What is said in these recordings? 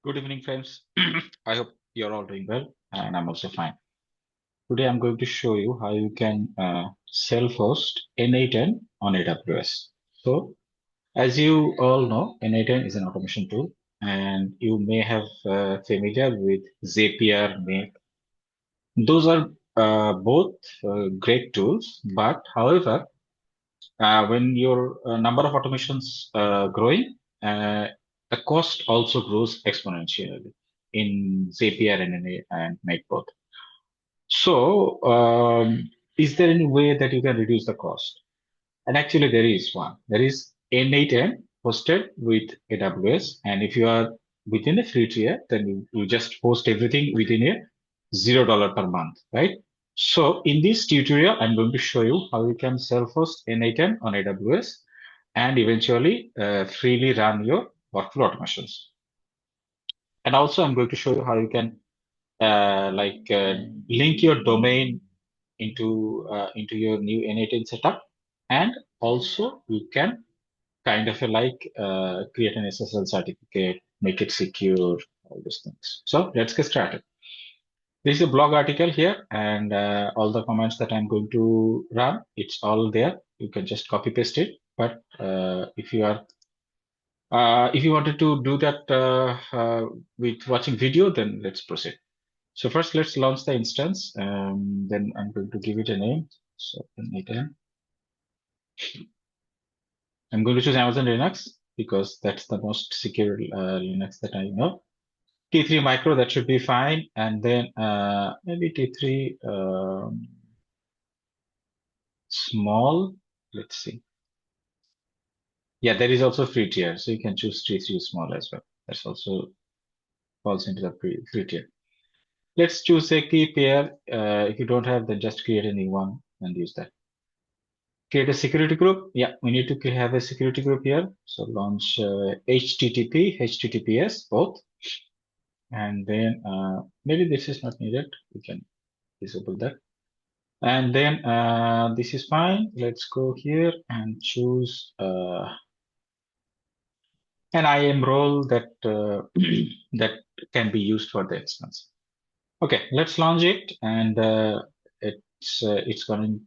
Good evening, friends. I hope you're all doing well, and I'm also fine. Today, I'm going to show you how you can self-host n8n on AWS. So, as you all know, n8n is an automation tool, and you may have familiar with Zapier, Make. Those are both great tools, but however, when your number of automations growing, the cost also grows exponentially in Zapier and Make both. So, is there any way that you can reduce the cost? And actually, there is one. There is n8n hosted with AWS, and if you are within a free tier, then you just host everything within a $0 per month, right? So in this tutorial, I'm going to show you how you can self-host n8n on AWS and eventually freely run your workflow automations. And also, I'm going to show you how you can link your domain into your new n8n setup, and also you can kind of create an SSL certificate, make it secure, all those things. So let's get started. This is a blog article here, and all the comments that I'm going to run, it's all there. You can just copy paste it. But if you wanted to do that with watching video, then let's proceed. So first, let's launch the instance. Then I'm going to give it a name. So n8n. I'm going to choose Amazon Linux because that's the most secure Linux that I know. T3 micro, that should be fine. And then maybe T3 small. Let's see. Yeah, there is also free tier. So you can choose T3 small as well. That's also falls into the free tier. Let's choose a key pair. If you don't have, then just create a new one and use that. Create a security group. Yeah, we need to have a security group here. So launch HTTP, HTTPS, both. And then maybe this is not needed. We can disable that. And then this is fine. Let's go here and choose an IAM role that that can be used for the instance. Okay, let's launch it, and it's going.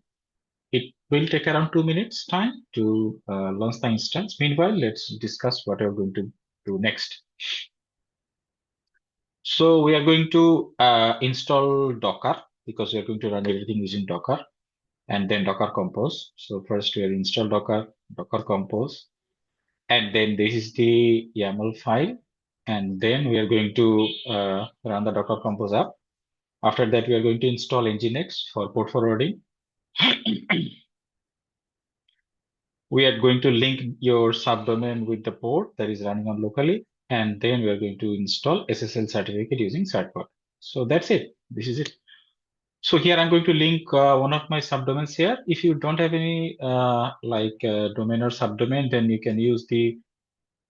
It will take around 2 minutes time to launch the instance. Meanwhile, let's discuss what we're going to do next. So we are going to install Docker because we are going to run everything using Docker, and then Docker Compose. So first we will install Docker, Docker Compose, and then this is the YAML file, and then we are going to run the Docker Compose app. After that, we are going to install NGINX for port forwarding. We are going to link your subdomain with the port that is running on locally, and then we are going to install SSL certificate using certbot. So that's it. This is it. So here I'm going to link one of my subdomains here. If you don't have any domain or subdomain, then you can use the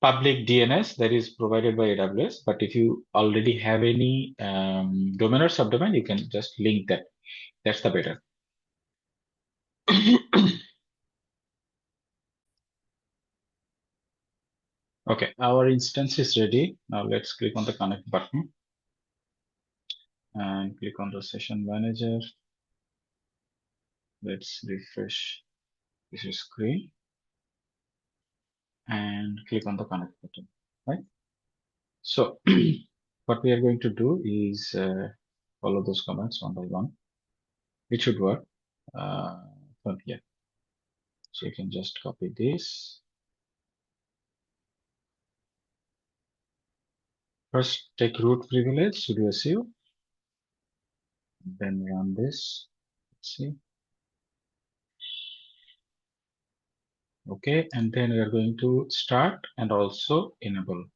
public DNS that is provided by AWS. But if you already have any domain or subdomain, you can just link that. That's the better. Okay, our instance is ready. Now let's click on the connect button and click on the session manager. Let's refresh this screen and click on the connect button, right? So what we are going to do is follow those commands one by one. It should work from here. So you can just copy this. First, take root privilege, sudo su, then run this. Let's see. Okay, and then we are going to start and also enable.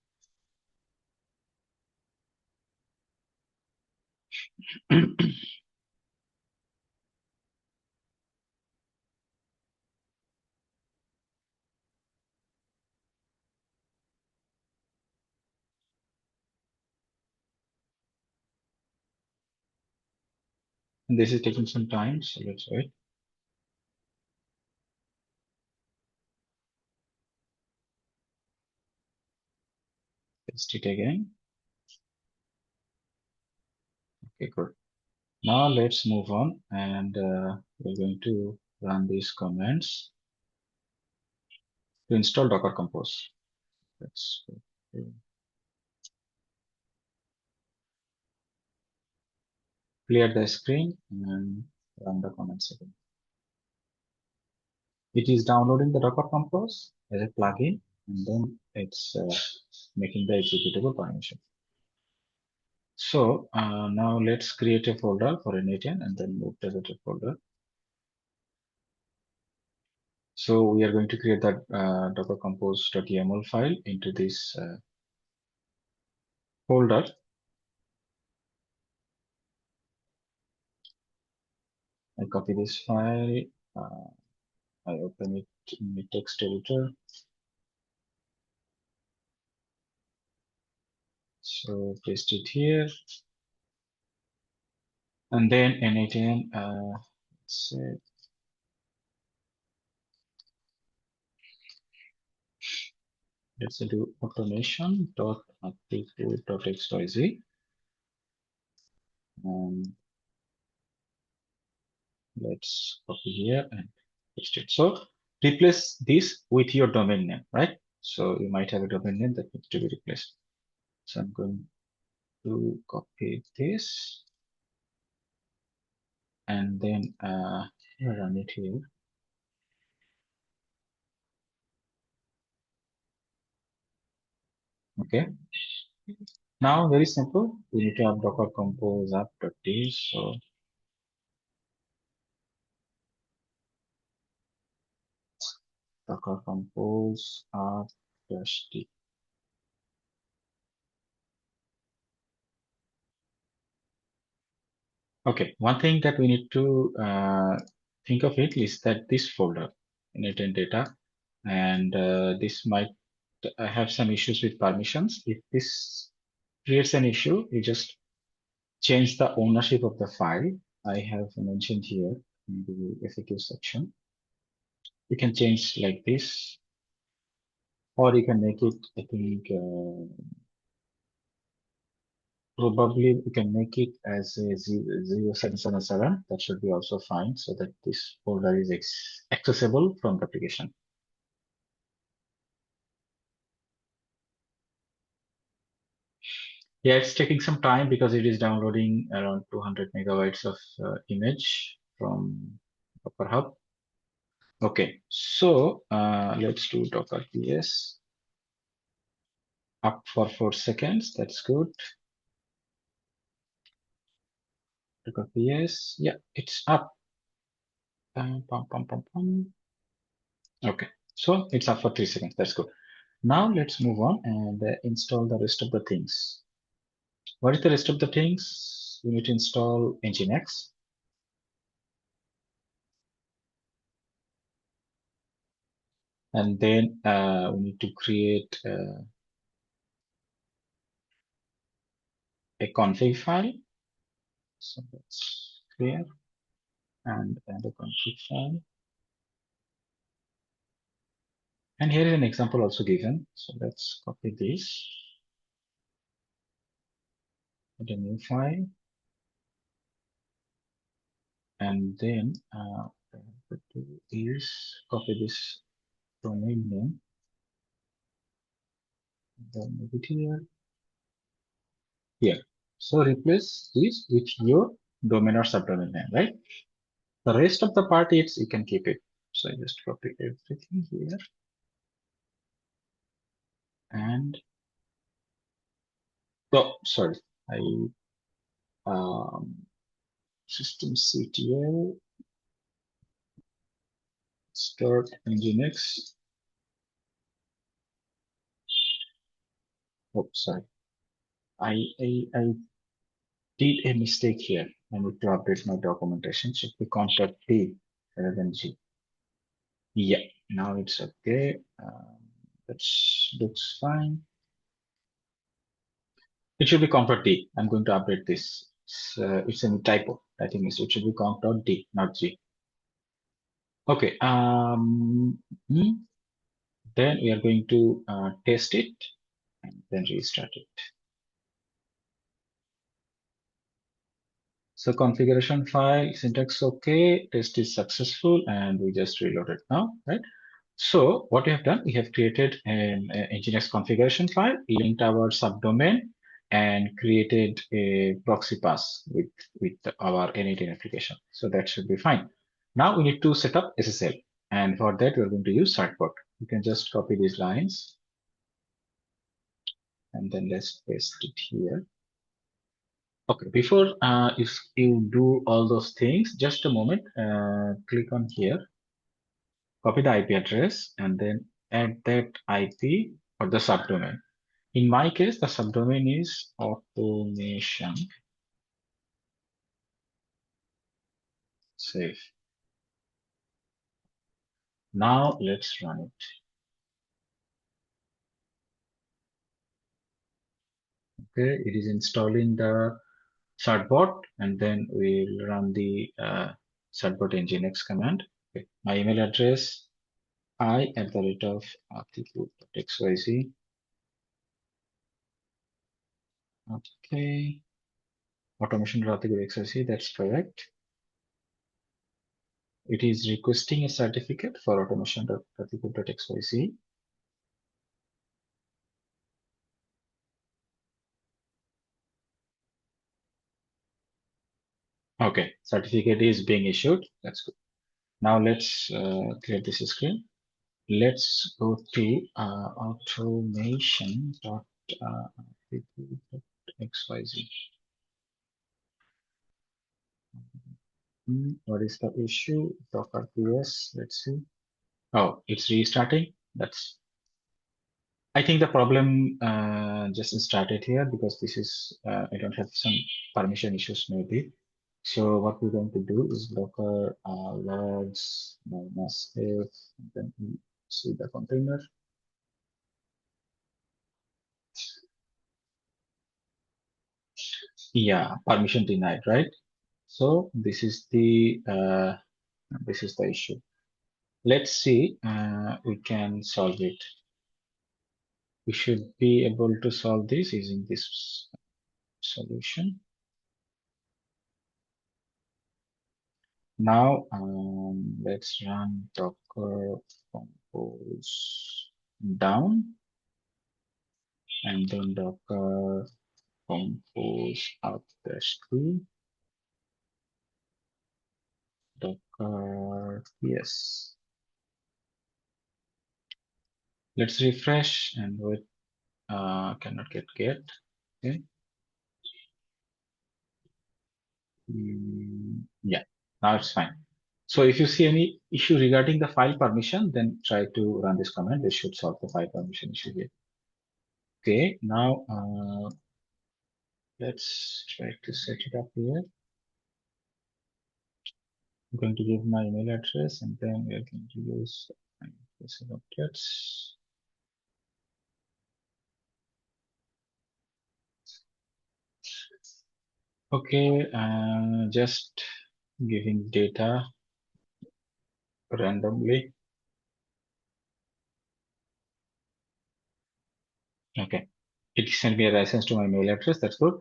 And this is taking some time, so let's wait. Test it again. Okay, good. Now let's move on, and we're going to run these commands to install Docker Compose. Let's go to clear the screen and run the commands again. It is downloading the Docker Compose as a plugin, and then it's making the executable permission. So now let's create a folder for n8n and then move to the folder. So we are going to create that docker compose.yaml file into this folder. I copy this file. Uh, I open it in the text editor. So paste it here. And then n8n, let's say, let's do automation dot xyz. And let's copy here and paste it. So replace this with your domain name, right? So you might have a domain name that needs to be replaced. So I'm going to copy this and then run it here. Okay. Now very simple. We need to have docker compose app.d. So docker compose app-d. Okay. One thing that we need to think of it is that this folder, n8n data, and this might have some issues with permissions. If this creates an issue, you just change the ownership of the file. I have mentioned here in the FAQ section. You can change like this, or you can make it, I think, probably you can make it as a 0777. That should be also fine, so that this folder is accessible from the application. Yeah, it's taking some time because it is downloading around 200 megabytes of image from Docker Hub. Okay, so let's do Docker PS up for 4 seconds. That's good. Docker PS, yeah, it's up. Pum, pum, pum, pum. Okay, so it's up for 3 seconds. That's good. Now let's move on and install the rest of the things. What is the rest of the things? We need to install NGINX. And then we need to create a config file. So that's clear. And the config file. And here is an example also given. So let's copy this. Add a new file. And then what I do is copy this domain name. Then move it here. So replace this with your domain or subdomain name, right? The rest of the part is you can keep it. So I just copy everything here. And oh, sorry, I systemctl start nginx. Oh, sorry. I did a mistake here. I need to update my documentation. Should be contact P rather than G. Yeah, now it's okay. That looks fine. It should be contour.d. I'm going to update this. It's a typo. I think it should be contour.d, not G. Okay. Then we are going to test it and then restart it. So configuration file, syntax okay, test is successful, and we just reload it now, right? So what we have done, we have created an NGINX configuration file, linked our subdomain, and created a proxy pass with our n8n application. So that should be fine. Now we need to set up SSL, and for that we're going to use certbot. You can just copy these lines, and then let's paste it here. Okay, before if you do all those things, just a moment, click on here, copy the IP address, and then add that IP for the subdomain. In my case, the subdomain is automation. Save. Now let's run it. Okay, it is installing the certbot, and then we'll run the certbot nginx command. Okay. My email address i@atiku.xyz. Okay, automation.atiku.xyz, that's correct. It is requesting a certificate for automation.atiku.xyz. Okay, certificate is being issued. That's good. Now let's clear this screen. Let's go to automation.xyz. What is the issue? Docker PS. Let's see. Oh, it's restarting. I think the problem just started here because this is I don't have some permission issues maybe. So what we're going to do is docker logs -f, and then we see the container. Yeah, permission denied, right? So this is the issue. Let's see, we can solve it. We should be able to solve this using this solution. Now let's run docker compose down, and then docker compose up-3 docker yes. Let's refresh and wait. Cannot get. Okay. Yeah, now it's fine. So if you see any issue regarding the file permission, then try to run this command. This should solve the file permission issue here. Okay, now let's try to set it up here. I'm going to give my email address, and then we're going to use objects. Okay, just giving data randomly. Okay, it sent me a license to my mail address. That's good.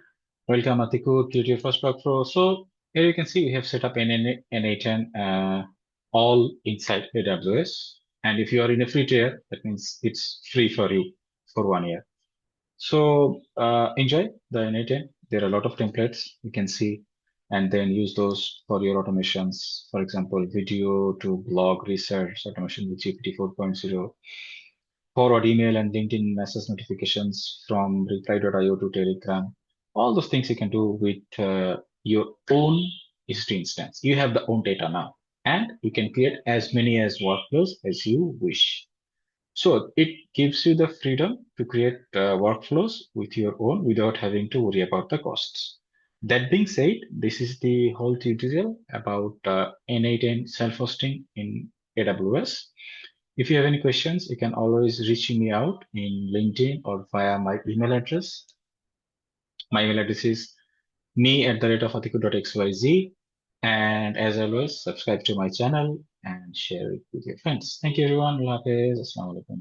Welcome, Atiku, to your first blog pro. So here you can see we have set up n8n all inside AWS. And if you are in a free tier, that means it's free for you for 1 year. So enjoy the n8n. There are a lot of templates you can see, and then use those for your automations. For example, video to blog research automation with GPT 4.0, forward email and LinkedIn message notifications from reply.io to Telegram. All those things you can do with your own history instance. You have the own data now, and you can create as many as workflows as you wish. So it gives you the freedom to create workflows with your own without having to worry about the costs. That being said, this is the whole tutorial about n8n self-hosting in AWS. If you have any questions, you can always reach me out in LinkedIn or via my email address. My email address is me@atiku.xyz. And as always, subscribe to my channel and share it with your friends. Thank you, everyone. Allah Hafiz. Assalamu alaikum.